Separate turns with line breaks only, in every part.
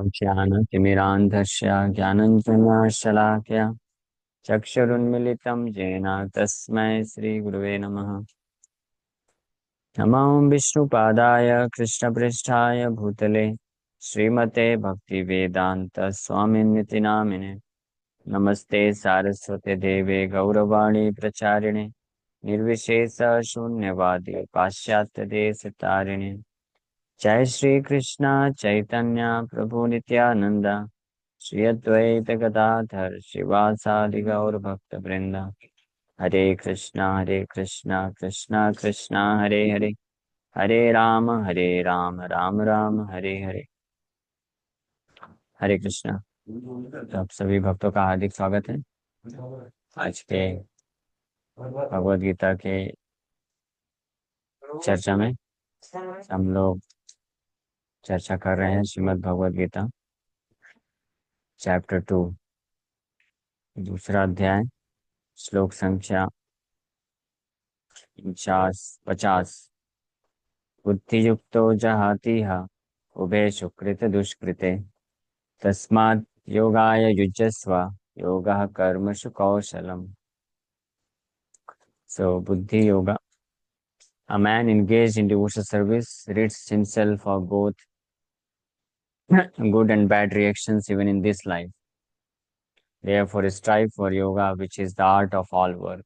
ज्ञानतिमिरान्धस्य ज्ञानञ्जनशलाकया चक्षुरुन्मिलितं येन तस्मै श्रीगुरुवे नमः। नमो विष्णुपादाय कृष्णपृष्ठाय भूतले श्रीमते भक्तिवेदान्तस्वामिन्निति नामिने। नमस्ते सारस्वते देवे गौरवाणी प्रचारिणे निर्विशेषशून्यवादी पाश्चात्यदेशतारिणे। जय श्री कृष्ण चैतन्य प्रभु नित्यानंद श्री अद्वैत गदाधर शिवासादि गौर भक्त वृंद। हरे कृष्णा कृष्णा कृष्णा हरे हरे, हरे राम राम राम हरे हरे। हरे कृष्णा। तो आप सभी भक्तों का हार्दिक स्वागत है आज के भगवद गीता के चर्चा में। हम लोग चर्चा कर रहे हैं श्रीमद् भगवद गीता चैप्टर 2, दूसरा अध्याय, श्लोक संख्या 50। बुद्धियुक्तो जहातीह उभे सुकृत दुष्कृते तस्मात् योगाय युज्यस्व योगः कर्मसु कौशलम। So buddhi yoga, a man engaged in devotional service rids himself of both good and bad reactions even in this life. Therefore strive for yoga, which is the art of all work.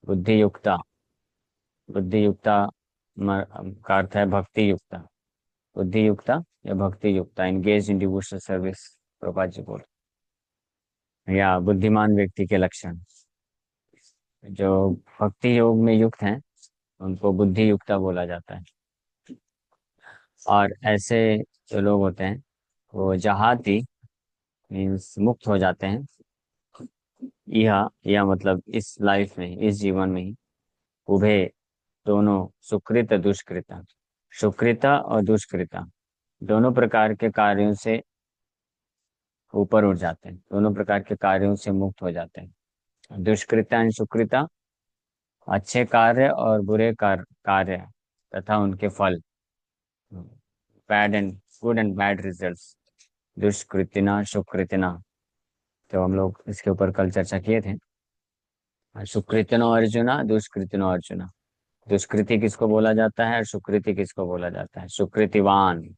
बुद्धि युक्ता, बुद्धि युक्ता का अर्थ है भक्ति युक्ता। बुद्धि युक्ता या भक्ति युक्ता, engage in devotional service, Prabhupada ji बोल, या बुद्धिमान व्यक्ति के लक्षण। जो भक्ति योग में युक्त हैं उनको बुद्धि युक्ता बोला जाता है। और ऐसे जो लोग होते हैं वो जहाती मीन्स मुक्त हो जाते हैं। यह मतलब इस लाइफ में, इस जीवन में ही, उभे दोनों, सुकृत दुष्कृता, सुकृता और दुष्कृता, दोनों प्रकार के कार्यों से ऊपर उठ जाते हैं, दोनों प्रकार के कार्यों से मुक्त हो जाते हैं। दुष्कृता एंड सुकृता, अच्छे कार्य और बुरे कार्य तथा उनके फल, bad and good and bad results, दुष्कृतिना सुकृतिना। तो हम लोग इसके ऊपर कल चर्चा किए थे। सुकृतिनो अर्जुना दुष्कृतिनो अर्जुना, दुष्कृति किसको बोला जाता है और सुकृति किसको बोला जाता है? सुकृतिवान,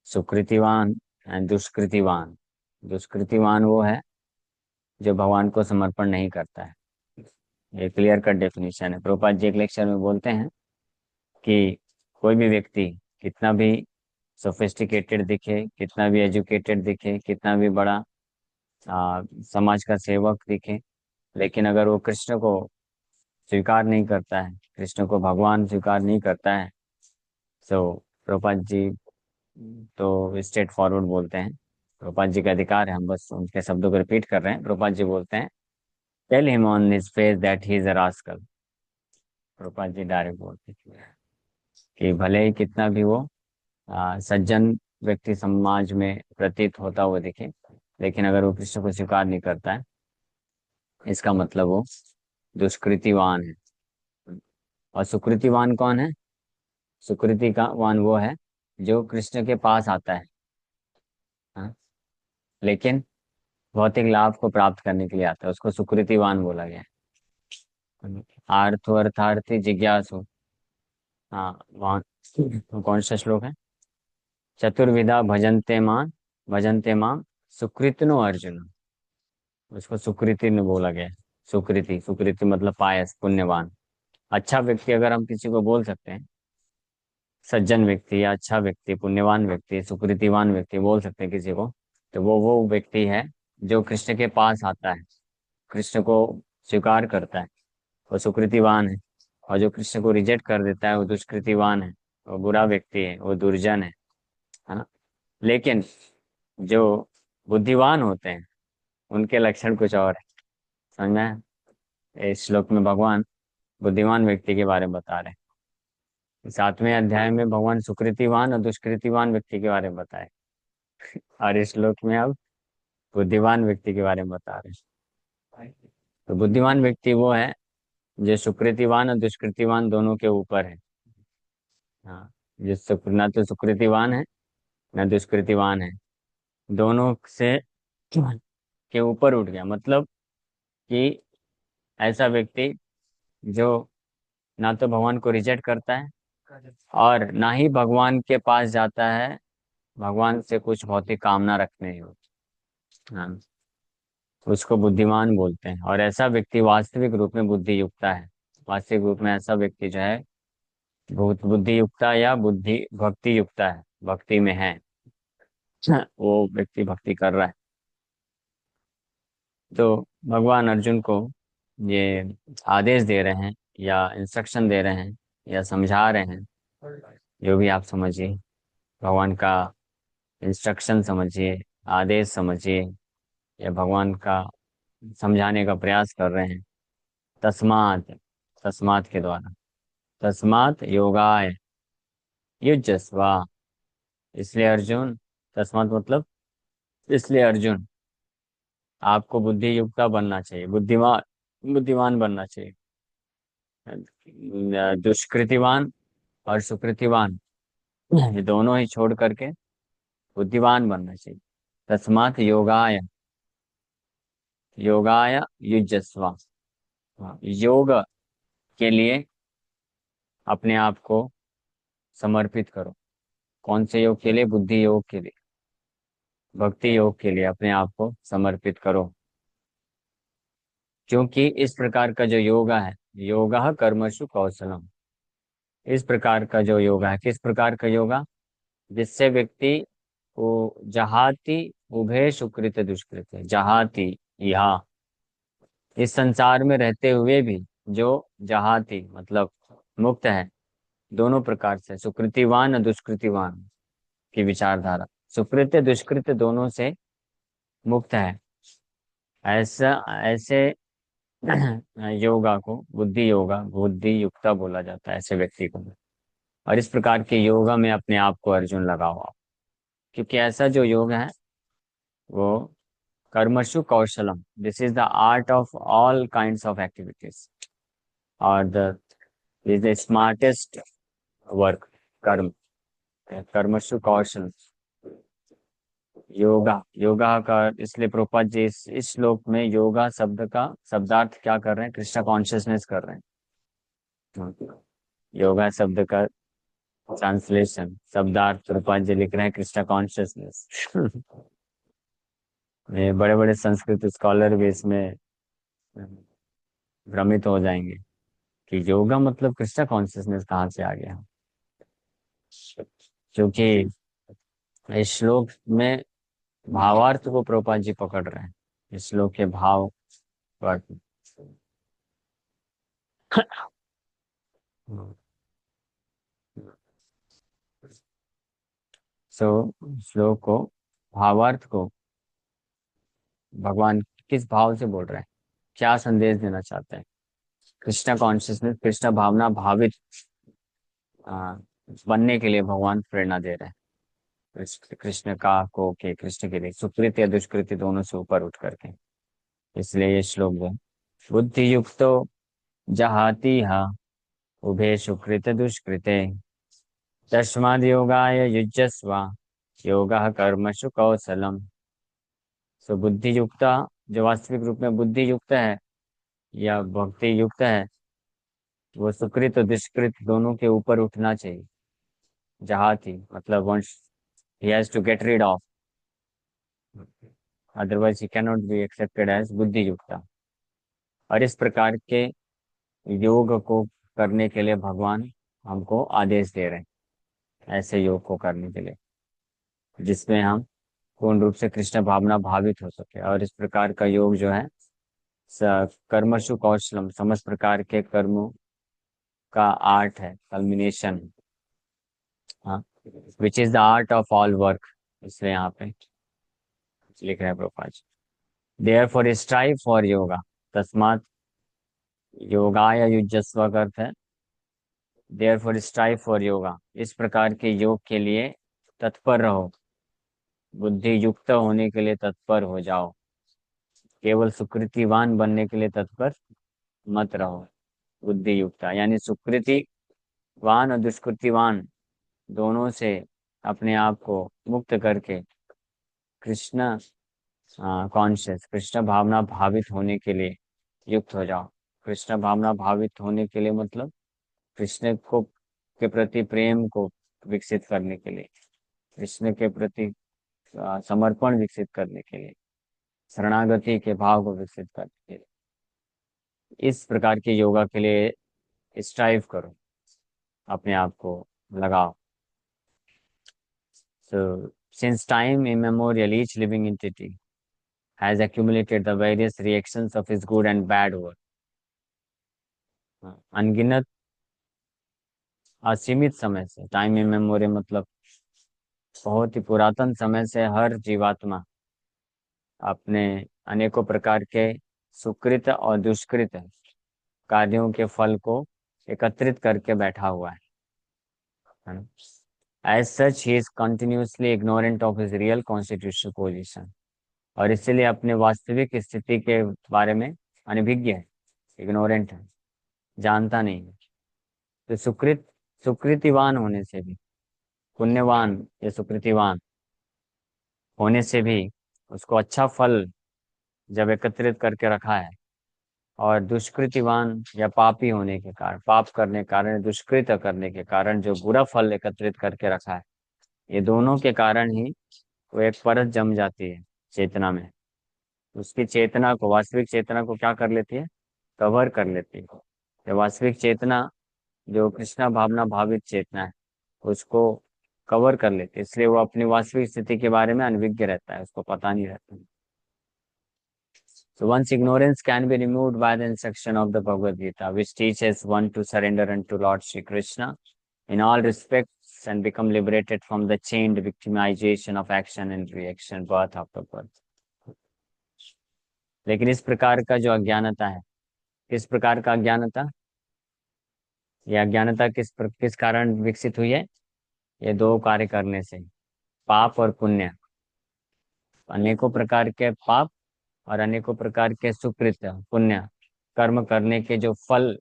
सुकृतिवान एंड दुष्कृतिवान। दुष्कृतिवान वो है जो भगवान को समर्पण नहीं करता है। ये क्लियर कट डेफिनेशन है। प्रभुपाद जी एक लेक्चर में बोलते हैं कि कोई भी व्यक्ति कितना भी सोफिस्टिकेटेड दिखे, कितना भी एजुकेटेड दिखे, कितना भी बड़ा समाज का सेवक दिखे, लेकिन अगर वो कृष्ण को स्वीकार नहीं करता है, कृष्ण को भगवान स्वीकार नहीं करता है, तो प्रभुपाद जी तो स्ट्रेट फॉरवर्ड बोलते हैं। प्रभुपाद जी का अधिकार है, हम बस उनके शब्दों को रिपीट कर रहे हैं। प्रभुपाद जी बोलते हैं, tell him on his face that he is a rascal. Prabhupada ji direct बोलते हैं कि भले ही कितना भी वो सज्जन व्यक्ति समाज में प्रतीत होता हुआ दिखे, लेकिन अगर वो कृष्ण को स्वीकार नहीं करता है, इसका मतलब वो दुष्कृतिवान है। और सुकृतिवान कौन है? सुकृति का वान वो है जो कृष्ण के पास आता है, हाँ? लेकिन भौतिक लाभ को प्राप्त करने के लिए आता है, उसको सुकृतिवान बोला गया है। आर्थ अर्थार्थी जिज्ञासु, हाँ वहाँ कौन सा श्लोक है? चतुर्विधा भजन्ते माम सुकृतिनो अर्जुन, उसको सुकृति ने बोला गया है। सुकृति, सुकृति मतलब पायस, पुण्यवान, अच्छा व्यक्ति। अगर हम किसी को बोल सकते हैं सज्जन व्यक्ति या अच्छा व्यक्ति, पुण्यवान व्यक्ति, सुकृतिवान व्यक्ति बोल सकते हैं किसी को, तो वो व्यक्ति है जो कृष्ण के पास आता है, कृष्ण को स्वीकार करता है, वो सुकृतिवान है। और जो कृष्ण को रिजेक्ट कर देता है वो दुष्कृतिवान है, वो बुरा व्यक्ति है, वो दुर्जन है ना। लेकिन जो बुद्धिवान होते हैं उनके लक्षण कुछ और है। समझ में आया? इस श्लोक में भगवान बुद्धिमान व्यक्ति के बारे में बता रहे हैं। 7वें अध्याय में भगवान सुकृतिवान और दुष्कृतिवान व्यक्ति के बारे में बताए, और इस श्लोक में अब बुद्धिमान व्यक्ति के बारे में बता रहे हैं। तो बुद्धिमान व्यक्ति वो है जो सुकृतिवान और दुष्कृतिवान दोनों के ऊपर है। हाँ, ना तो सुकृतिवान है न दुष्कृतिवान है, दोनों से के ऊपर उठ गया। मतलब कि ऐसा व्यक्ति जो ना तो भगवान को रिजेक्ट करता है और ना ही भगवान के पास जाता है भगवान से कुछ भौतिक कामना रखने हो। हाँ, उसको बुद्धिमान बोलते हैं। और ऐसा व्यक्ति वास्तविक रूप में बुद्धि युक्ता है। वास्तविक रूप में ऐसा व्यक्ति जो है बहुत बुद्धि युक्ता या बुद्धि भक्ति युक्ता है, भक्ति में है। वो व्यक्ति भक्ति कर रहा है। तो भगवान अर्जुन को ये आदेश दे रहे हैं या इंस्ट्रक्शन दे रहे हैं या समझा रहे हैं, जो भी आप समझिए। भगवान का इंस्ट्रक्शन समझिए, आदेश समझिए, या भगवान का समझाने का प्रयास कर रहे हैं। तस्मात, तस्मात के द्वारा, तस्मात योगाय युज्यस्वा। इसलिए अर्जुन, तस्मात मतलब इसलिए अर्जुन, आपको बुद्धि युक्ता बनना चाहिए, बुद्धिमान बुद्धिमान बनना चाहिए। दुष्कृतिवान और सुकृतिवान ये दोनों ही छोड़ करके बुद्धिमान बनना चाहिए। तस्मात योगाय, योगाय युज्यस्वा। योग के लिए अपने आप को समर्पित करो। कौन से योग के लिए? बुद्धि योग के लिए, भक्ति योग के लिए अपने आप को समर्पित करो। क्योंकि इस प्रकार का जो योगा है, योगा कर्मसु कौशलम, इस प्रकार का जो योगा है, किस प्रकार का योगा? जिससे व्यक्ति को जहाती उभय सुकृत दुष्कृत, जहाती, यहाँ इस संसार में रहते हुए भी जो जहाती मतलब मुक्त है दोनों प्रकार से, सुकृतिवान और दुष्कृतिवान की विचारधारा, सुकृत दुष्कृत दोनों से मुक्त है, ऐसा ऐसे योगा को बुद्धि योगा, बुद्धि युक्ता बोला जाता है ऐसे व्यक्ति को। और इस प्रकार के योगा में अपने आप को अर्जुन लगाओ आप। क्योंकि ऐसा जो योग है वो कर्मसु कौशलम, this is the art of all kinds of activities, और the is the smartest work. कर्म, कर्मसु कौशल, योगा, योगा का। इसलिए प्रभुपाद जी इस श्लोक में योगा शब्द का शब्दार्थ क्या कर रहे हैं? कृष्णा कॉन्शियसनेस कर रहे हैं। योगा शब्द का ट्रांसलेशन, शब्दार्थ प्रभुपाद जी लिख रहे हैं कृष्णा कॉन्शियसनेस। ये बड़े बड़े संस्कृत स्कॉलर भी इसमें भ्रमित हो जाएंगे कि योगा मतलब कृष्णा कॉन्शियसनेस कहाँ से आ गया। क्योंकि इस श्लोक में भावार्थ को प्रभुपाद जी पकड़ रहे हैं, इस श्लोक के भाव पर। सो श्लोक को, भावार्थ को भगवान किस भाव से बोल रहे हैं, क्या संदेश देना चाहते हैं? कृष्णा कॉन्शियसनेस, कृष्णा भावना भावित आ, बनने के लिए भगवान प्रेरणा दे रहे हैं। कृष्ण का को के कृष्ण के लिए सुकृत या दुष्कृति दोनों से ऊपर उठ करके। इसलिए ये श्लोक जो है, बुद्धि युक्तो जहाति हा उभे सुकृत दुष्कृते तस्माद् योगाय युज्यस्व योगः कर्मसु कौशलम। सो बुद्धि युक्ता, जो वास्तविक रूप में बुद्धि युक्त है या भक्ति युक्त है, वो सुकृत और दुष्कृत दोनों के ऊपर उठना चाहिए। जहाती मतलब वंश, he has to get rid of, otherwise he cannot be accepted as बुद्धि युक्ता। और इस प्रकार के योग को करने के लिए भगवान हमको आदेश दे रहे हैं, ऐसे योग को करने के लिए जिसमें हम पूर्ण रूप से कृष्ण भावना भावित हो सके। और इस प्रकार का योग जो है कर्मसु कौशलम, समस्त प्रकार के कर्मों का आर्ट है, कल्मिनेशन। हाँ, which is the art of all work, इसलिए यहाँ पे लिख रहे हैं Prabhupada ji. Therefore strive for yoga, तस्मात योगाय युज्यस्व का अर्थ है therefore strive for yoga, इस प्रकार के योग के लिए तत्पर रहो, बुद्धि युक्त होने के लिए तत्पर हो जाओ। केवल सुकृतिवान बनने के लिए तत्पर मत रहो। बुद्धि युक्ता यानी सुकृतिवान और दुष्कृतिवान दोनों से अपने आप को मुक्त करके कृष्ण कॉन्शियस, कृष्ण भावना भावित होने के लिए युक्त हो जाओ। कृष्ण भावना भावित होने के लिए मतलब कृष्ण को के प्रति प्रेम को विकसित करने के लिए, कृष्ण के प्रति समर्पण विकसित करने के लिए, शरणागति के भाव को विकसित करने के लिए, इस प्रकार के योगा के लिए स्ट्राइव करो, अपने आप को लगाओ। So, since time immemorial, each living entity has accumulated the various reactions of his good and bad work. अनगिनत असीमित समय से, टाइम इमेमोरियल मतलब बहुत ही पुरातन समय से हर जीवात्मा अपने अनेकों प्रकार के सुकृत और दुष्कृत कार्यों के फल को एकत्रित करके बैठा हुआ है ना? As such, he is continuously ignorant of his real constitutional position. और इसीलिए अपने वास्तविक स्थिति के बारे में अनभिज्ञ है, इग्नोरेंट है, जानता नहीं है। तो सुकृतिवान होने से भी, पुण्यवान या सुकृतिवान होने से भी उसको अच्छा फल जब एकत्रित करके रखा है, और दुष्कृतिवान या पापी होने के कारण, पाप करने के कारण, दुष्कृत करने के कारण जो बुरा फल एकत्रित करके रखा है, ये दोनों के कारण ही वो एक परत जम जाती है चेतना में। उसकी चेतना को, वास्तविक चेतना को क्या कर लेती है? कवर कर लेती है। तो वास्तविक चेतना जो कृष्णा भावना भावित चेतना है, उसको कवर कर लेती है, इसलिए वो अपनी वास्तविक स्थिति के बारे में अनभिज्ञ रहता है, उसको पता नहीं रहता। So one's ignorance can be removed by the instruction of the Bhagavad Gita, which teaches one to surrender unto Lord Shri Krishna in all respects and become liberated from the chained victimization of action and reaction, birth after birth. लेकिन इस प्रकार का जो अज्ञानता है, किस प्रकार का अज्ञानता, यह अज्ञानता किस कारण विकसित हुई है? ये दो कार्य करने से, पाप और पुण्य, अनेकों प्रकार के पाप और अनेकों प्रकार के सुकृत पुण्य कर्म करने के जो फल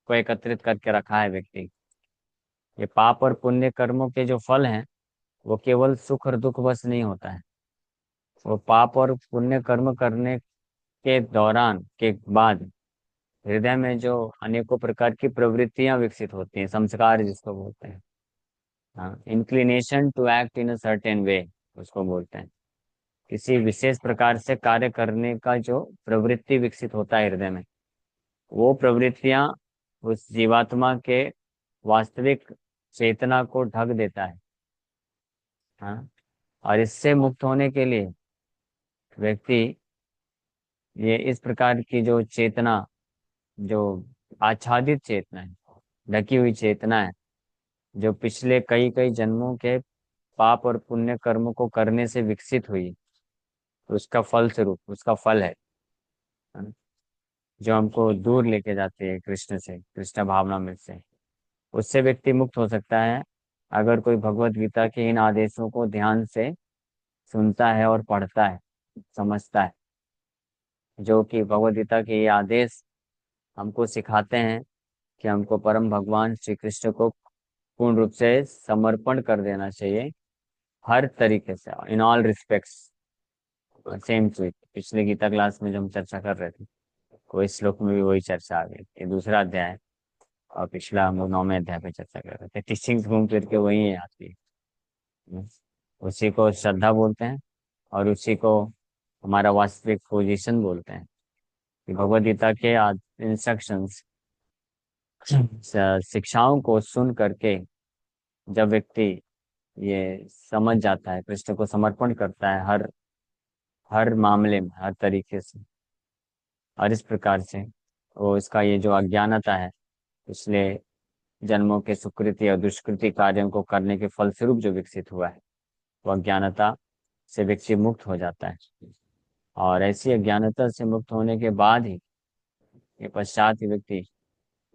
को एकत्रित करके रखा है व्यक्ति। ये पाप और पुण्य कर्मों के जो फल हैं, वो केवल सुख और दुख बस नहीं होता है। वो पाप और पुण्य कर्म करने के दौरान के बाद हृदय में जो अनेकों प्रकार की प्रवृत्तियां विकसित होती हैं, संस्कार जिसको बोलते हैं, हाँ, inclination to act in a certain way उसको बोलते हैं। किसी विशेष प्रकार से कार्य करने का जो प्रवृत्ति विकसित होता है हृदय में, वो प्रवृत्तियां उस जीवात्मा के वास्तविक चेतना को ढक देता है। हाँ, और इससे मुक्त होने के लिए व्यक्ति ये इस प्रकार की जो चेतना, जो आच्छादित चेतना है, ढकी हुई चेतना है, जो पिछले कई कई जन्मों के पाप और पुण्य कर्मों को करने से विकसित हुई, उसका फल स्वरूप, उसका फल है ना? जो हमको दूर लेके जाते हैं कृष्ण से, कृष्ण भावना में से, उससे व्यक्ति मुक्त हो सकता है अगर कोई भगवत गीता के इन आदेशों को ध्यान से सुनता है और पढ़ता है, समझता है। जो कि भगवत गीता के ये आदेश हमको सिखाते हैं कि हमको परम भगवान श्री कृष्ण को पूर्ण रूप से समर्पण कर देना चाहिए, हर तरीके से, in all respects. Same tweet पिछले गीता क्लास में जो हम चर्चा कर रहे थे, कोई श्लोक में भी वही चर्चा आ गई। ये दूसरा अध्याय है, और पिछला हम लोग 9वें अध्याय पे चर्चा कर रहे थे। टीचिंग्स घूम फिर के वही आती है। उसी को श्रद्धा बोलते हैं, और उसी को हमारा वास्तविक पोजीशन बोलते हैं। कि भगवद गीता के इंस्ट्रक्शंस, शिक्षाओं को सुन करके जब व्यक्ति ये समझ जाता है, कृष्ण को समर्पण करता है हर हर मामले में, हर तरीके से, और इस प्रकार से वो इसका ये जो अज्ञानता है, पिछले जन्मों के सुकृति और दुष्कृति कार्यों को करने के फलस्वरूप जो विकसित हुआ है, वो अज्ञानता से व्यक्ति मुक्त हो जाता है। और ऐसी अज्ञानता से मुक्त होने के बाद ही ये पश्चात ही व्यक्ति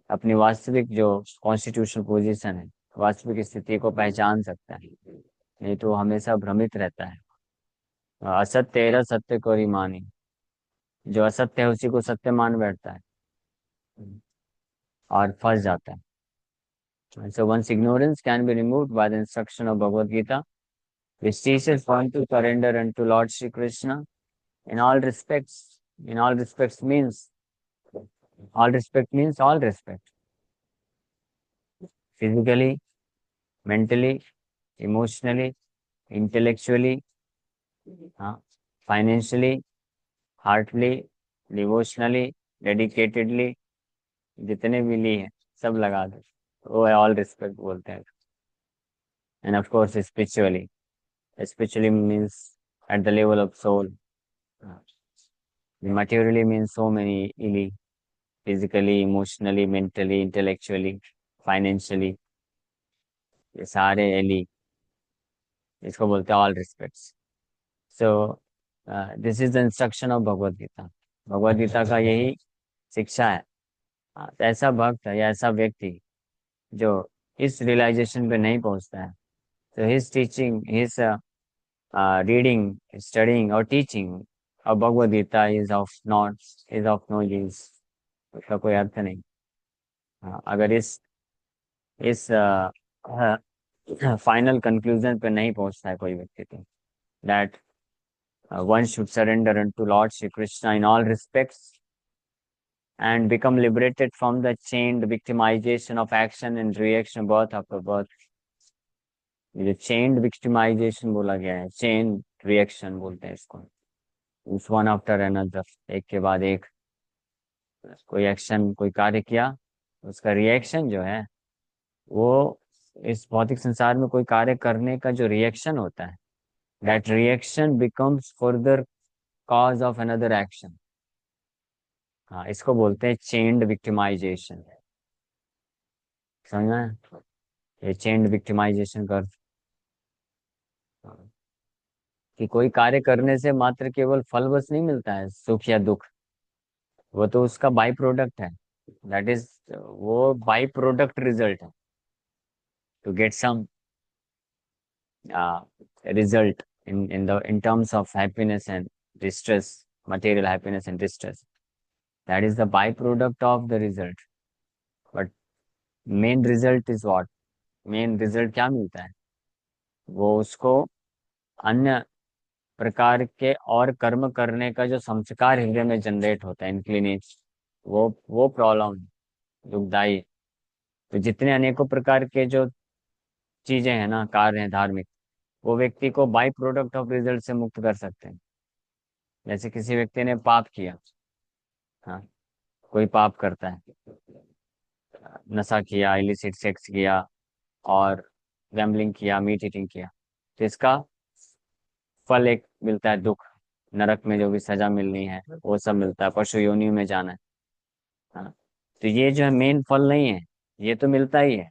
अपनी वास्तविक जो कॉन्स्टिट्यूशनल पोजीशन है, वास्तविक स्थिति को पहचान सकता है। नहीं तो वो हमेशा भ्रमित रहता है। असत्य एरा सत्य को ही मानी, जो असत्य है उसी को सत्य मान बैठता है और फंस जाता है। So one's ignorance can be removed by the instruction of Bhagavad Gita, which teaches one to surrender unto Lord Shri Krishna in all respects. In all respect means all respect. Physically, mentally, emotionally, intellectually, financially, heartily, devotionally, dedicatedly, जितने भी ली है सब लगा दो, वो है all respect बोलते हैं. End of course spiritually means at the level of soul. Materially means so many illy, physically, emotionally, mentally, intellectually, financially, ये सारे एली, इसको बोलते हैं all respects. So this is the instruction of Bhagavad Gita. Bhagavad Gita का यही शिक्षा है. तो ऐसा भक्त या ऐसा व्यक्ति जो इस रियलाइजेशन पे नहीं पहुंचता है, तो his teaching, his reading, studying और teaching of Bhagavad Gita is of no use. उसका कोई अर्थ नहीं. अगर इस फाइनल कंक्लूजन पे नहीं पहुंचता है कोई व्यक्ति, तो that one should surrender unto Lord Shri Krishna in all respects and become liberated from the chained victimization of action and reaction birth after birth. ये chained victimization बोला गया है, chain reaction बोलते हैं इसको. It's one after another, एक के बाद एक कोई एक्शन, कोई कार्य किया, उसका रिएक्शन जो है वो इस भौतिक संसार में कोई कार्य करने का जो रिएक्शन होता है, that reaction becomes further cause of another action. हाँ, इसको बोलते हैं चेन्ड विक्टिमाइजेशन. समझना है? ये चेन्ड विक्टिमाइजेशन कर कि कोई कार्य करने से मात्र केवल फल बस नहीं मिलता है, सुख या दुख, वो तो उसका बाई प्रोडक्ट है. दैट इज, वो बाई प्रोडक्ट रिजल्ट है. To get some result in terms of happiness and distress, material happiness and distress. That is the byproduct of the result. But main result is what? Main result क्या मिलता है? वो उसको अन्य प्रकार के और कर्म करने का जो संस्कार हृदय में जनरेट होता है, इंक्लिनेशन, वो प्रॉब्लम दुखदाई. तो जितने अनेकों प्रकार के जो चीजें हैं ना, कार्य हैं धार्मिक, वो व्यक्ति को बाई प्रोडक्ट ऑफ रिजल्ट से मुक्त कर सकते हैं. जैसे किसी व्यक्ति ने पाप किया, हाँ, कोई पाप करता है, नशा किया, इलिसिट सेक्स किया और गैम्बलिंग किया, मीट ईटिंग किया, तो इसका फल एक मिलता है दुख. नरक में जो भी सजा मिलनी है वो सब मिलता है, पशु योनि में जाना है. हाँ, तो ये जो है मेन फल नहीं है, ये तो मिलता ही है.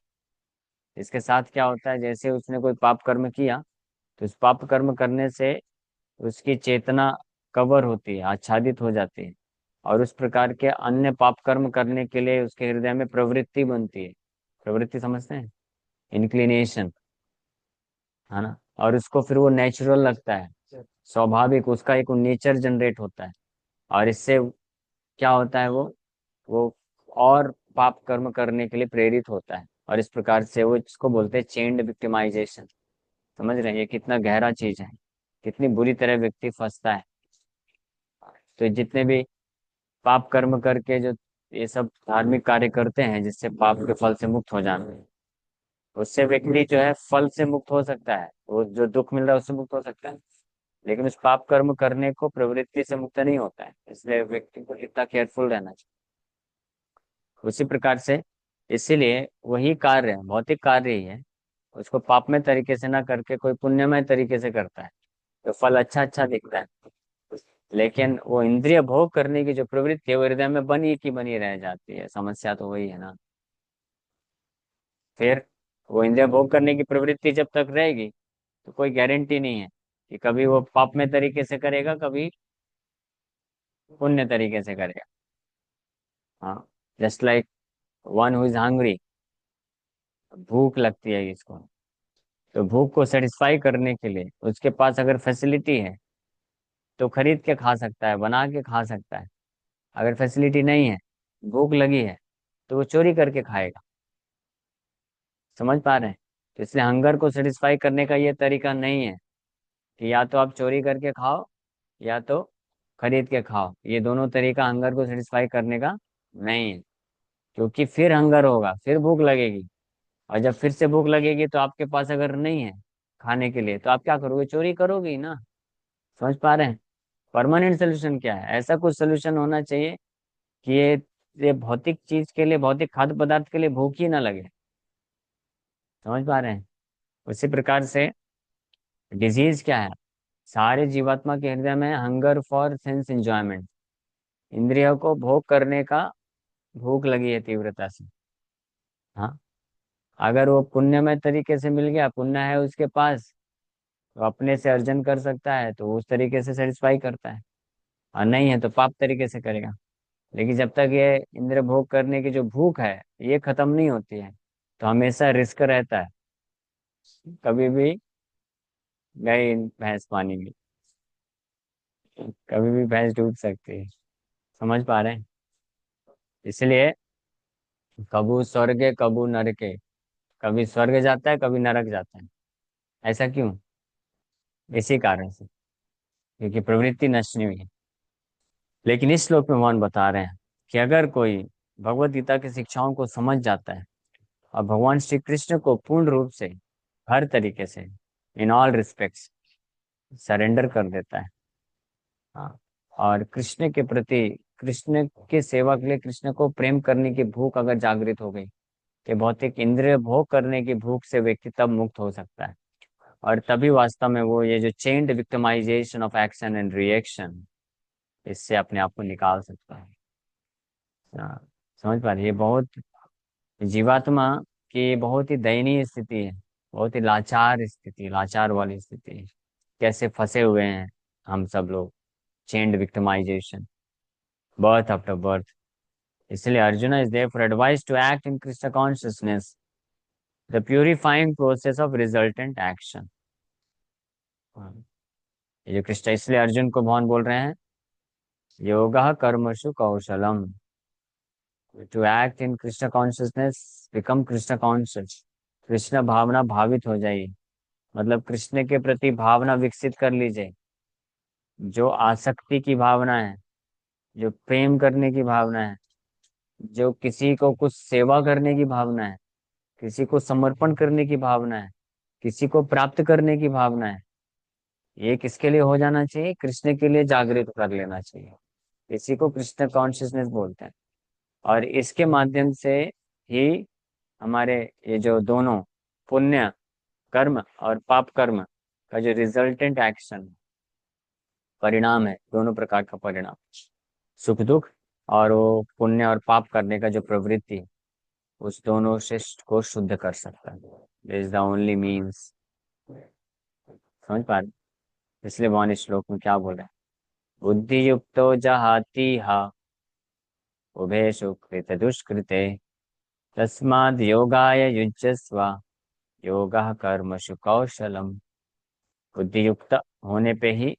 इसके साथ क्या होता है, जैसे उसने कोई पाप कर्म किया, तो उस पाप कर्म करने से उसकी चेतना कवर होती है, आच्छादित हो जाती है, और उस प्रकार के अन्य पाप कर्म करने के लिए उसके हृदय में प्रवृत्ति बनती है. प्रवृत्ति समझते हैं? इंक्लिनेशन, है ना. और उसको फिर वो नेचुरल लगता है, स्वाभाविक, उसका एक नेचर जनरेट होता है. और इससे क्या होता है, वो और पाप कर्म करने के लिए प्रेरित होता है. और इस प्रकार से वो इसको बोलते हैं चेन्ड विक्टिमाइजेशन. समझ रहे हैं ये कितना गहरा चीज है, कितनी बुरी तरह व्यक्ति फंसता है. तो जितने भी पाप कर्म करके जो ये सब धार्मिक कार्य करते हैं जिससे पाप के फल से मुक्त हो जाना है, उससे व्यक्ति जो है फल से मुक्त हो सकता है, वो जो दुख मिल रहा है उससे मुक्त हो सकता है, लेकिन उस पाप कर्म करने को प्रवृत्ति से मुक्त नहीं होता है. इसलिए व्यक्ति को कितना केयरफुल रहना चाहिए. उसी प्रकार से, इसीलिए वही कार्य है, भौतिक कार्य ही है, उसको पापमय तरीके से ना करके कोई पुण्यमय तरीके से करता है, तो फल अच्छा अच्छा दिखता है. लेकिन वो इंद्रिय भोग करने की जो प्रवृत्ति है वो हृदय में बनी की बनी रह जाती है. समस्या तो वही है ना. फिर वो इंद्रिय भोग करने की प्रवृत्ति जब तक रहेगी, तो कोई गारंटी नहीं है कि कभी वो पापमय तरीके से करेगा, कभी पुण्य तरीके से करेगा. हाँ, just like one who is hungry, भूख लगती है इसको, तो भूख को सेटिस्फाई करने के लिए उसके पास अगर फैसिलिटी है तो खरीद के खा सकता है, बना के खा सकता है. अगर फैसिलिटी नहीं है, भूख लगी है, तो वो चोरी करके खाएगा. समझ पा रहे हैं? तो इसलिए हंगर को सेटिस्फाई करने का ये तरीका नहीं है कि या तो आप चोरी करके खाओ या तो खरीद के खाओ। ये दोनों तरीका हंगर को सेटिस्फाई करने का नहीं है, क्योंकि फिर हंगर होगा, फिर भूख लगेगी। और जब फिर से भूख लगेगी तो आपके पास अगर नहीं है खाने के लिए, तो आप क्या करोगे? चोरी करोगे ही ना। समझ पा रहे हैं? परमानेंट सोल्यूशन क्या है? ऐसा कुछ सोल्यूशन होना चाहिए कि ये भौतिक चीज के लिए, भौतिक खाद्य पदार्थ के लिए भूख ही ना लगे। समझ पा रहे हैं? उसी प्रकार से डिजीज क्या है? सारे जीवात्मा के हृदय में हंगर फॉर सेंस एंजॉयमेंट, इंद्रियों को भोग करने का भूख लगी है तीव्रता से। हाँ, अगर वो पुण्यमय तरीके से मिल गया, पुण्य है उसके पास, तो अपने से अर्जन कर सकता है, तो उस तरीके से सेटिस्फाई करता है। और नहीं है तो पाप तरीके से करेगा। लेकिन जब तक ये इंद्र भोग करने की जो भूख है ये खत्म नहीं होती है, तो हमेशा रिस्क रहता है। कभी भी गई भैंस पानी में, कभी भी भैंस डूब सकती है। समझ पा रहे हैं? इसलिए कबू स्वर्ग कबू नरके, कभी स्वर्ग जाता है कभी नरक जाता है। ऐसा क्यों? इसी कारण से, क्योंकि प्रवृत्ति नष्ट नहीं हुई है। लेकिन इस श्लोक में भगवान बता रहे हैं कि अगर कोई भगवत गीता की शिक्षाओं को समझ जाता है और भगवान श्री कृष्ण को पूर्ण रूप से, हर तरीके से, इन ऑल रिस्पेक्ट्स सरेंडर कर देता है। हाँ, और कृष्ण के प्रति, कृष्ण के सेवा के लिए, कृष्ण को प्रेम करने की भूख अगर जागृत हो गई, कि भौतिक इंद्रिय भोग करने की भूख से व्यक्ति तब मुक्त हो सकता है। और तभी वास्तव में वो ये जो chained victimisation of action and reaction, इससे अपने आप को निकाल सकता है। हाँ, समझ पा रहे? ये बहुत, जीवात्मा की बहुत ही दयनीय स्थिति है, बहुत ही लाचार स्थिति, लाचार वाली स्थिति है। कैसे फंसे हुए हैं हम सब लोग, chained victimization, birth after birth. इसलिए Arjun is there for advice to act in Krishna consciousness, the purifying process of resultant action. ये जो कृष्ण, इसलिए अर्जुन को भगवान बोल रहे हैं योगा कर्मसु कौशलम, to act in Krishna consciousness, become Krishna conscious. Krishna भावना भावित हो जाइए, मतलब कृष्ण के प्रति भावना विकसित कर लीजिए। जो आसक्ति की भावना है, जो प्रेम करने की भावना है, जो किसी को कुछ सेवा करने की भावना है, किसी को समर्पण करने की भावना है, किसी को प्राप्त करने की भावना है, ये किसके लिए हो जाना चाहिए? कृष्ण के लिए जागृत कर लेना चाहिए। इसी को कृष्ण कॉन्शियसनेस बोलते हैं। और इसके माध्यम से ही हमारे ये जो दोनों पुण्य कर्म और पाप कर्म का जो रिजल्टेंट एक्शन, परिणाम है, दोनों प्रकार का परिणाम, सुख दुख, और वो पुण्य और पाप करने का जो प्रवृत्ति, उस दोनों से को शुद्ध कर सकता है। This is the only means. समझ पा रहे? इसलिए भगवान इस श्लोक में क्या बोल रहे हैं? बुद्धि युक्तो जहाति हा उभयसु कृत दुष्कृते, तस्माद् योगाय युज्यस्व योगः कर्मसु कौशलम। बुद्धि युक्त होने पे ही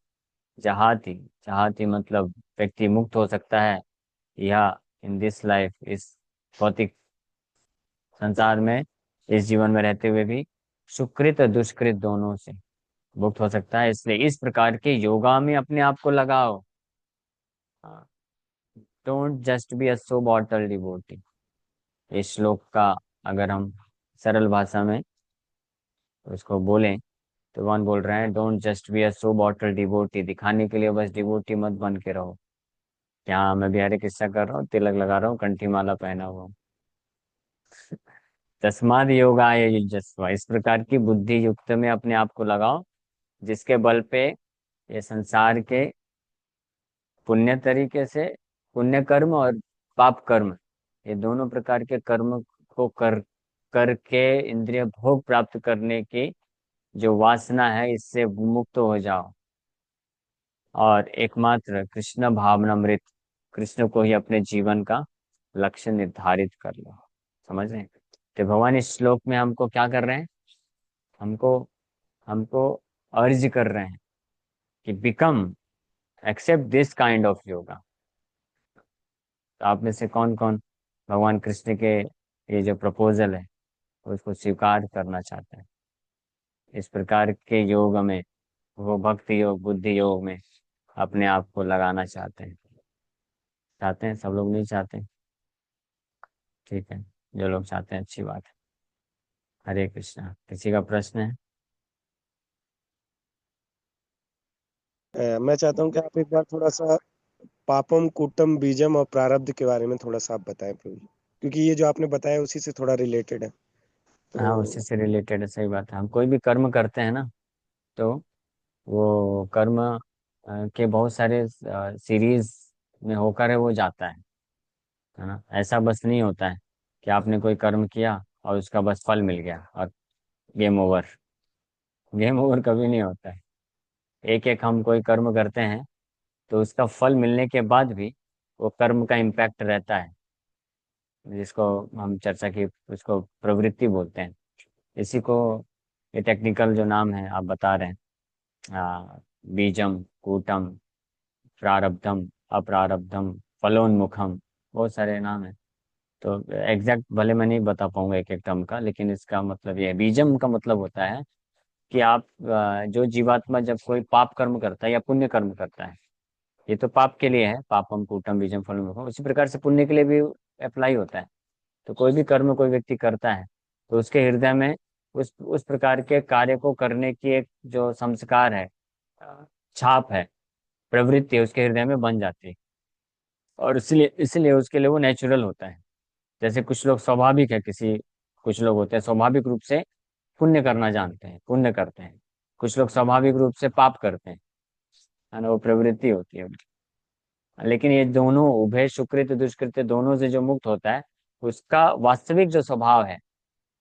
जहाति, जहाति मतलब व्यक्ति मुक्त हो सकता है, या इन दिस लाइफ, इस भौतिक संसार में, इस जीवन में रहते हुए भी सुकृत और दुष्कृत दोनों से मुक्त हो सकता है। इसलिए इस प्रकार के योगा में अपने आप को लगाओ। Don't just be a so bottle devotee. इस श्लोक का अगर हम सरल भाषा में उसको बोलें, तो भगवान बोल रहे हैं don't just be a so bottle devotee, दिखाने के लिए बस डिवोटी मत बन के रहो। यहाँ मैं भी हरे कृष्णा कर रहा हूँ, तिलक लगा रहा हूँ, कंठी माला पहना हुआ हूँ। तस्माद योगाय युज्यस्व, इस प्रकार की बुद्धि युक्त में अपने आप को लगाओ, जिसके बल पे ये संसार के पुण्य तरीके से, पुण्य कर्म और पाप कर्म, ये दोनों प्रकार के कर्म को करके इंद्रिय भोग प्राप्त करने की जो वासना है, इससे मुक्त हो जाओ। और एकमात्र कृष्ण भावनामृत, कृष्ण को ही अपने जीवन का लक्ष्य निर्धारित कर लो। समझ रहे हैं? तो भगवान इस श्लोक में हमको क्या कर रहे हैं? हमको हमको अर्ज कर रहे हैं कि become, accept this kind of yoga. तो आप में से कौन कौन भगवान कृष्ण के ये जो प्रपोजल है उसको स्वीकार करना चाहते हैं। इस प्रकार के योग में वो भक्ति योग, बुद्धि योग में अपने आप को लगाना चाहते हैं। चाहते हैं सब लोग? नहीं चाहते? ठीक है, जो लोग चाहते हैं अच्छी बात है। हरे कृष्णा। किसी का प्रश्न है?
मैं चाहता हूँ कि आप एक बार थोड़ा सा पापम कूटम बीजम और प्रारब्ध के बारे में थोड़ा सा आप बताएं प्रभु जी, क्योंकि ये जो आपने बताया उसी से थोड़ा रिलेटेड है।
हाँ, उसी
तो
से रिलेटेड है। सही बात है। हम कोई भी कर्म करते हैं ना, तो वो कर्म के बहुत सारे सीरीज में होकर है वो जाता है ना। ऐसा बस नहीं होता है कि आपने कोई कर्म किया और उसका बस फल मिल गया और गेम ओवर। गेम ओवर कभी नहीं होता है। एक एक हम कोई कर्म करते हैं तो उसका फल मिलने के बाद भी वो कर्म का इम्पैक्ट रहता है, जिसको हम चर्चा की, उसको प्रवृत्ति बोलते हैं। इसी को, ये टेक्निकल जो नाम है आप बता रहे हैं, बीजम, कूटम, प्रारब्धम, अप्रारब्धम, फलोन्मुखम, बहुत सारे नाम है। तो एग्जैक्ट भले मैं नहीं बता पाऊंगा एक एक टर्म का, लेकिन इसका मतलब ये है। बीजम का मतलब होता है कि आप जो जीवात्मा जब कोई पाप कर्म करता है या पुण्य कर्म करता है, ये तो पाप के लिए है, पापम कूटम बीजम फलोन्मुखम, उसी प्रकार से पुण्य के लिए भी अप्लाई होता है। तो कोई भी कर्म कोई व्यक्ति करता है तो उसके हृदय में उस प्रकार के कार्य को करने की एक जो संस्कार है, अ, छाप है, प्रवृत्ति है, उसके हृदय में बन जाती है। और इसलिए इसलिए उसके लिए वो नेचुरल होता है। जैसे कुछ लोग स्वाभाविक है, किसी कुछ लोग होते हैं स्वाभाविक रूप से पुण्य करना जानते हैं, पुण्य करते हैं। कुछ लोग स्वाभाविक रूप से पाप करते हैं, है ना, वो प्रवृत्ति होती है उनकी। लेकिन ये दोनों उभय, सुकृत दुष्कृत, दोनों से जो मुक्त होता है, उसका वास्तविक जो स्वभाव है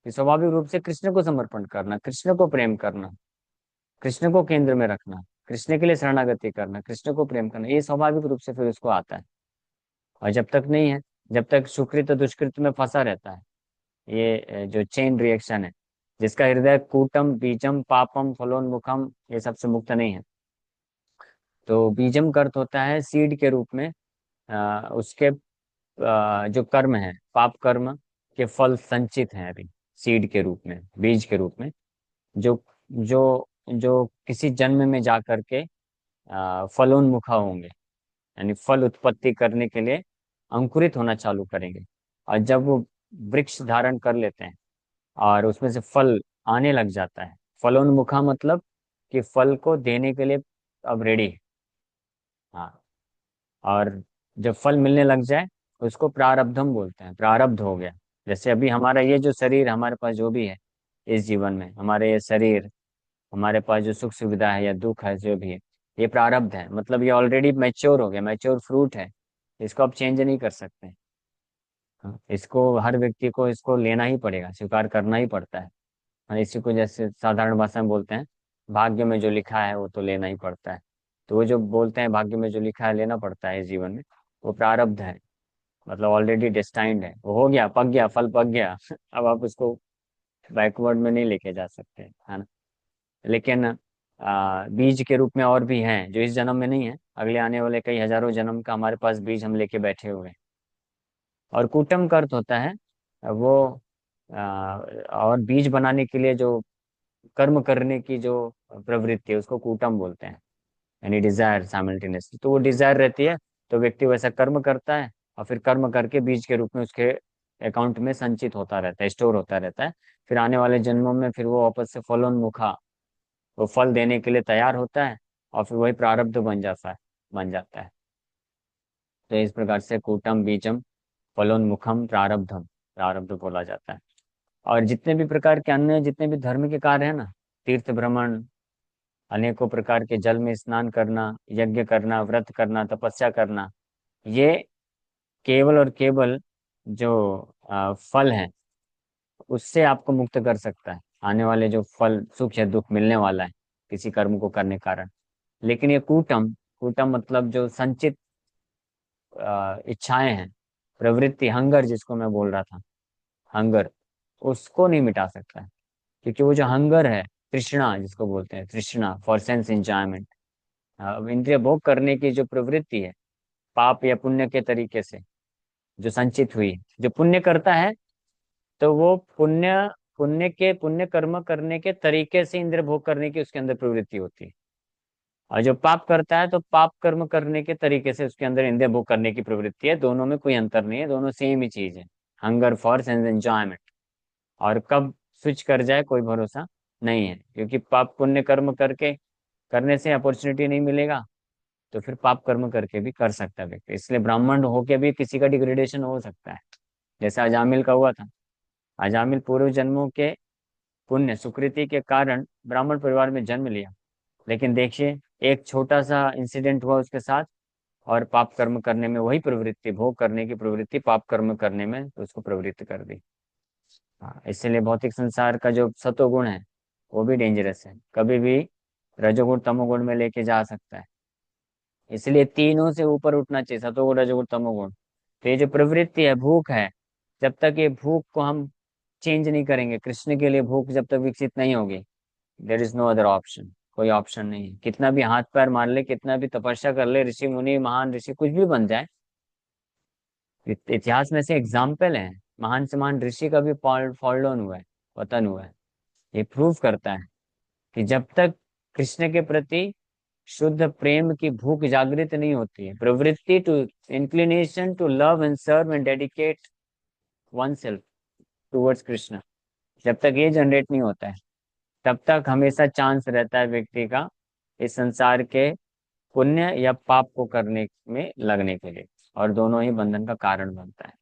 कि स्वाभाविक रूप से कृष्ण को समर्पण करना, कृष्ण को प्रेम करना, कृष्ण को केंद्र में रखना, कृष्ण के लिए शरणागति करना, कृष्ण को प्रेम करना, ये स्वाभाविक रूप से फिर उसको आता है। और जब तक नहीं है, जब तक सुकृत दुष्कृत में फंसा रहता है, ये जो चेन रिएक्शन है, जिसका हृदय कूटम बीजम पापम फलोन्मुखम ये सबसे मुक्त नहीं है। तो बीजम का अर्थ होता है सीड के रूप में, उसके जो कर्म है, पाप कर्म के फल संचित हैं अभी, सीड के रूप में, बीज के रूप में, जो जो जो किसी जन्म में जा करके फलोन्मुखा होंगे, यानी फल उत्पत्ति करने के लिए अंकुरित होना चालू करेंगे। और जब वो वृक्ष धारण कर लेते हैं और उसमें से फल आने लग जाता है, फलोन्मुखा मतलब कि फल को देने के लिए अब रेडी है। हाँ। और जब फल मिलने लग जाए उसको प्रारब्धम बोलते हैं, प्रारब्ध हो गया। जैसे अभी हमारा ये जो शरीर हमारे पास जो भी है, इस जीवन में हमारे ये शरीर, हमारे पास जो सुख सुविधा है या दुख है जो भी है, ये प्रारब्ध है। मतलब ये ऑलरेडी मैच्योर हो गया, मैच्योर फ्रूट है, इसको आप चेंज नहीं कर सकते। हाँ, इसको हर व्यक्ति को इसको लेना ही पड़ेगा, स्वीकार करना ही पड़ता है। हाँ, इसी को जैसे साधारण भाषा में बोलते हैं, भाग्य में जो लिखा है वो तो लेना ही पड़ता है। तो वो जो बोलते हैं भाग्य में जो लिखा है लेना पड़ता है इस जीवन में, वो प्रारब्ध है। मतलब ऑलरेडी डेस्टाइंड है, वो हो गया, पक गया, फल पक गया। अब आप उसको बैकवर्ड में नहीं लेके जा सकते, है ना। लेकिन बीज के रूप में और भी हैं जो इस जन्म में नहीं है, अगले आने वाले कई हजारों जन्म का हमारे पास बीज हम लेके बैठे हुए हैं। और कूटम का अर्थ होता है वो और बीज बनाने के लिए जो कर्म करने की जो प्रवृत्ति है उसको कूटम बोलते हैं, यानी डिजायर साइमल्टेनियसली। तो वो डिजायर रहती है तो व्यक्ति वैसा कर्म करता है, और फिर कर्म करके बीज के रूप में उसके अकाउंट में संचित होता रहता है, स्टोर होता रहता है। फिर आने वाले जन्मों में फिर वो वापस से फलोन्मुखा, वो फल देने के लिए तैयार होता है, और फिर वही प्रारब्ध बन जाता है, बन जाता है। तो इस प्रकार से कूटम बीजम फलोन्मुखम प्रारब्धम, प्रारब्ध बोला जाता है। और जितने भी प्रकार के अन्य जितने भी धर्म के कार्य है ना, तीर्थ भ्रमण, अनेकों प्रकार के जल में स्नान करना, यज्ञ करना, व्रत करना, तपस्या करना, ये केवल और केवल जो फल है उससे आपको मुक्त कर सकता है, आने वाले जो फल सुख या दुख मिलने वाला है किसी कर्म को करने के कारण। लेकिन ये कूटम, कूटम मतलब जो संचित इच्छाएं हैं, प्रवृत्ति, हंगर जिसको मैं बोल रहा था, हंगर, उसको नहीं मिटा सकता है। क्योंकि वो जो हंगर है, तृष्णा जिसको बोलते हैं, तृष्णा फॉर सेंस एंजॉयमेंट, इंद्रिय भोग करने की जो प्रवृत्ति है, पाप या पुण्य के तरीके से जो संचित हुई है, जो पुण्य करता है तो वो पुण्य पुण्य कर्म करने के तरीके से इंद्रिय भोग करने की उसके अंदर प्रवृत्ति होती है, और जो पाप करता है तो पाप कर्म करने के तरीके से उसके अंदर इंद्रिय भोग करने की प्रवृत्ति है। दोनों में कोई अंतर नहीं है, दोनों सेम ही चीज है, हंगर फॉर सेंस एंजॉयमेंट। और कब स्विच कर जाए कोई भरोसा नहीं है, क्योंकि पाप पुण्य कर्म करके करने से अपॉर्चुनिटी नहीं मिलेगा, तो फिर पाप कर्म करके भी कर सकता है व्यक्ति। इसलिए ब्राह्मण होके भी किसी का डिग्रेडेशन हो सकता है, जैसे अजामिल का हुआ था। अजामिल पूर्व जन्मों के पुण्य सुकृति के कारण ब्राह्मण परिवार में जन्म लिया, लेकिन देखिए एक छोटा सा इंसिडेंट हुआ उसके साथ, और पाप कर्म करने में वही प्रवृत्ति, भोग करने की प्रवृत्ति पाप कर्म करने में उसको प्रवृत्त कर दी। हाँ, इसलिए भौतिक संसार का जो सतोगुण है वो भी डेंजरस है, कभी भी रजोगुण तमोगुण में लेके जा सकता है। इसलिए तीनों से ऊपर उठना चाहिए, सतोगुण रजोगुण तमोगुण। तो ये जो प्रवृत्ति है, भूख है, जब तक ये भूख को हम चेंज नहीं करेंगे, कृष्ण के लिए भूख जब तक विकसित नहीं होगी, there is no other option, कोई ऑप्शन नहीं है। कितना भी हाथ पैर मार ले, कितना भी तपस्या कर ले, ऋषि मुनि महान ऋषि कुछ भी बन जाए, इतिहास में से एग्जाम्पल है, महान से महान ऋषि का भी फॉल डाउन हुआ है, पतन हुआ है। ये प्रूव करता है कि जब तक कृष्ण के प्रति शुद्ध प्रेम की भूख जागृत नहीं होती है, प्रवृत्ति to inclination to love and serve and dedicate one self towards Krishna, जब तक ये जनरेट नहीं होता है, तब तक हमेशा चांस रहता है व्यक्ति का इस संसार के पुण्य या पाप को करने में लगने के लिए, और दोनों ही बंधन का कारण बनता है।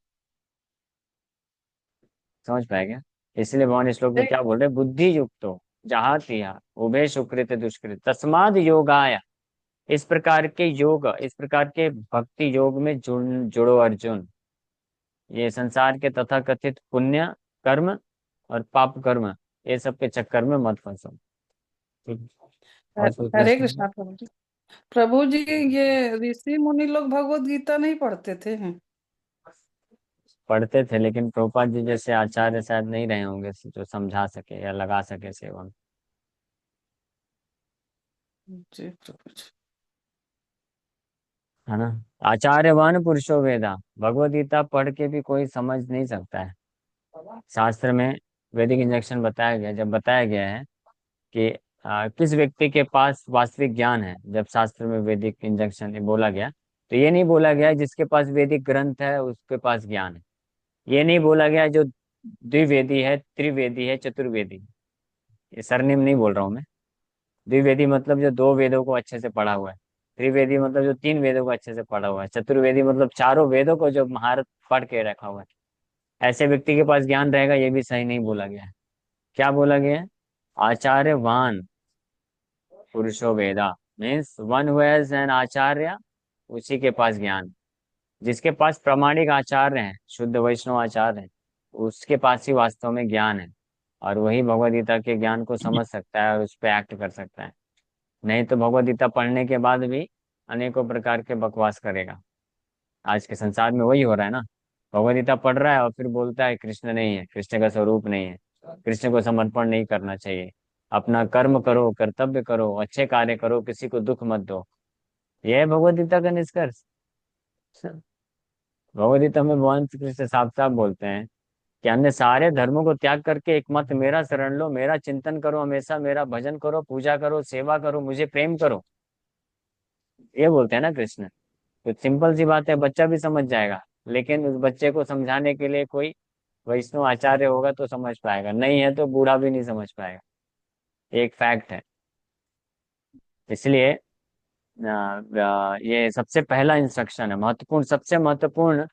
समझ पाएगा? इसलिए भगवान इस श्लोक में क्या बोल रहे हैं, बुद्धि युक्तो जहाँ तिहा उभय सुकृत दुष्कृत तस्माद योगाय। इस प्रकार के योग, इस प्रकार के भक्ति योग में जुड़ो अर्जुन। ये संसार के तथाकथित पुण्य कर्म और पाप कर्म, ये सब के चक्कर में मत फंसो। ठीक है? और कोई
हरे
प्रश्न है?
कृष्णा प्रभु जी। प्रभु जी, ये ऋषि मुनि लोग भगवत गीता नहीं पढ़ते थे हैं?
पढ़ते थे, लेकिन प्रभुपाद जी जैसे आचार्य शायद नहीं रहे होंगे जो समझा सके या लगा सके सेवन।
जी प्रभु जी।
है ना? आचार्यवान पुरुषो वेदा, भगवत गीता पढ़ के भी कोई समझ नहीं सकता है। शास्त्र में वैदिक इंजेक्शन बताया गया, जब बताया गया है कि किस व्यक्ति के पास वास्तविक ज्ञान है, जब शास्त्र में वैदिक इंजेक्शन बोला गया, तो ये नहीं बोला गया जिसके पास वैदिक ग्रंथ है उसके पास ज्ञान है। ये नहीं बोला गया जो द्विवेदी है, त्रिवेदी है, चतुर्वेदी। ये सरनेम नहीं बोल रहा हूँ मैं। द्विवेदी मतलब जो दो वेदों को अच्छे से पढ़ा हुआ है, त्रिवेदी मतलब जो तीन वेदों को अच्छे से पढ़ा हुआ है, चतुर्वेदी मतलब चारों वेदों को जो महारत पढ़ के रखा हुआ है, ऐसे व्यक्ति के पास ज्ञान रहेगा, ये भी सही नहीं बोला गया है। क्या बोला गया है? आचार्यवान पुरुषो वेदा, means one who has an acharya, उसी के पास ज्ञान। जिसके पास प्रामाणिक आचार्य हैं, शुद्ध वैष्णव आचार्य हैं, उसके पास ही वास्तव में ज्ञान है, और वही भगवद गीता के ज्ञान को समझ सकता है और उस पर एक्ट कर सकता है। नहीं तो भगवद गीता पढ़ने के बाद भी अनेकों प्रकार के बकवास करेगा। आज के संसार में वही हो रहा है ना, भगवद गीता पढ़ रहा है और फिर बोलता है कृष्ण नहीं है, कृष्ण का स्वरूप नहीं है, कृष्ण को समर्पण नहीं करना चाहिए, अपना कर्म करो, कर्तव्य करो, अच्छे कार्य करो, किसी को दुख मत दो। यह है भगवद गीता का निष्कर्ष। भगवद गीता में भगवान श्री कृष्ण साफ साफ बोलते हैं कि अन्य सारे धर्मों को त्याग करके एकमात्र मेरा शरण लो, मेरा चिंतन करो, हमेशा मेरा भजन करो, पूजा करो, सेवा करो, मुझे प्रेम करो। ये बोलते हैं ना कृष्ण। तो सिंपल सी बात है, बच्चा भी समझ जाएगा, लेकिन उस बच्चे को समझाने के लिए कोई वैष्णव आचार्य होगा तो समझ पाएगा, नहीं है तो बूढ़ा भी नहीं समझ पाएगा। एक फैक्ट है। इसलिए ये सबसे पहला इंस्ट्रक्शन है, महत्वपूर्ण, सबसे महत्वपूर्ण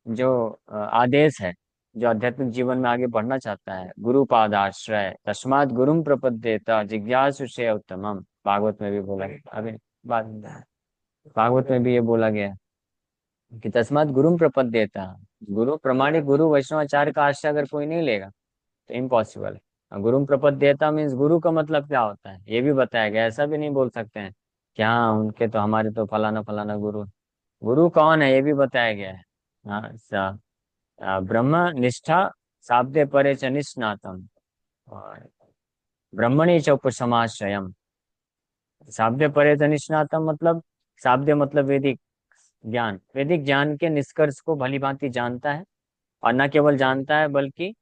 जो आदेश है, जो आध्यात्मिक जीवन में आगे बढ़ना चाहता है, गुरु पादाश्रय तस्मात् गुरुम प्रपद्येत जिज्ञासु से उत्तमम। भागवत में भी बोला गया, अभी बाद में भागवत में भी ये बोला गया है कि तस्मात् गुरुम प्रपद्येत, गुरु प्रमाणिक गुरु वैष्णवाचार्य का आश्रय अगर कोई नहीं लेगा तो इम्पॉसिबल है। गुरुम प्रपद्येता मीन्स गुरु का मतलब क्या होता है ये भी बताया गया। ऐसा भी नहीं बोल सकते हैं कि हाँ उनके तो, हमारे तो फलाना फलाना गुरु। गुरु कौन है ये भी बताया गया है। हाँ, ब्रह्म निष्ठा शाब्दे परे च निष्णातम, और ब्रह्मणि च उपसमाश्रयम। शाब्दे परे च निष्णातम मतलब, शाब्दे मतलब वैदिक ज्ञान, वैदिक ज्ञान के निष्कर्ष को भली भांति जानता है, और न केवल जानता है बल्कि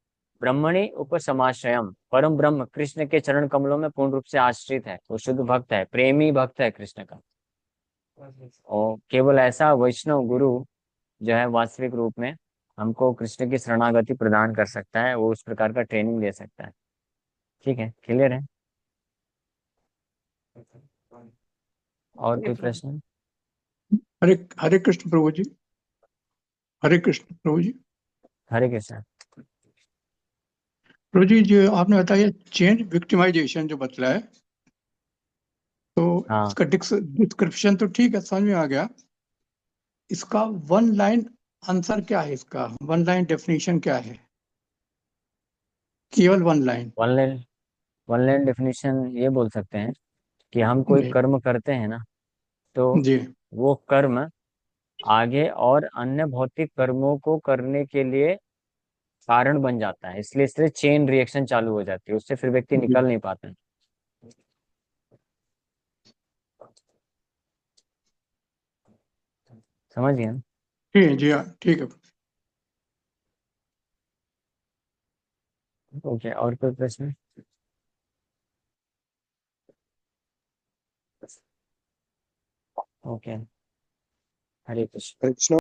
ब्रह्मणि उपसमाश्रयम, परम ब्रह्म कृष्ण के चरण कमलों में पूर्ण रूप से आश्रित है, वो शुद्ध भक्त है, प्रेमी भक्त है कृष्ण का। और केवल ऐसा वैष्णव गुरु जो है वास्तविक रूप में हमको कृष्ण की शरणागति प्रदान कर सकता है, वो उस प्रकार का ट्रेनिंग दे सकता है। ठीक है, क्लियर है? और कोई प्रश्न?
हरे हरे कृष्ण प्रभु जी। हरे कृष्ण प्रभु जी।
हरे कृष्ण।
प्रभु जी, जो आपने बताया चेंज विक्टिमाइजेशन जो बतलाया, तो
हाँ,
इसका डिस्क्रिप्शन तो ठीक है, समझ में आ गया। इसका वन लाइन आंसर क्या है? इसका वन लाइन डेफिनेशन क्या है? केवल one line.
One line definition ये बोल सकते हैं कि हम कोई
जी
कर्म करते हैं ना, तो
जी
वो कर्म आगे और अन्य भौतिक कर्मों को करने के लिए कारण बन जाता है, इसलिए इससे चेन रिएक्शन चालू हो जाती है, उससे फिर व्यक्ति
जी
निकल नहीं पाता है। समझ गए ना?
ठीक है जी, हाँ ठीक है।
ओके, और कोई प्रश्न? ओके, हरे कृष्ण।
हरे कृष्ण।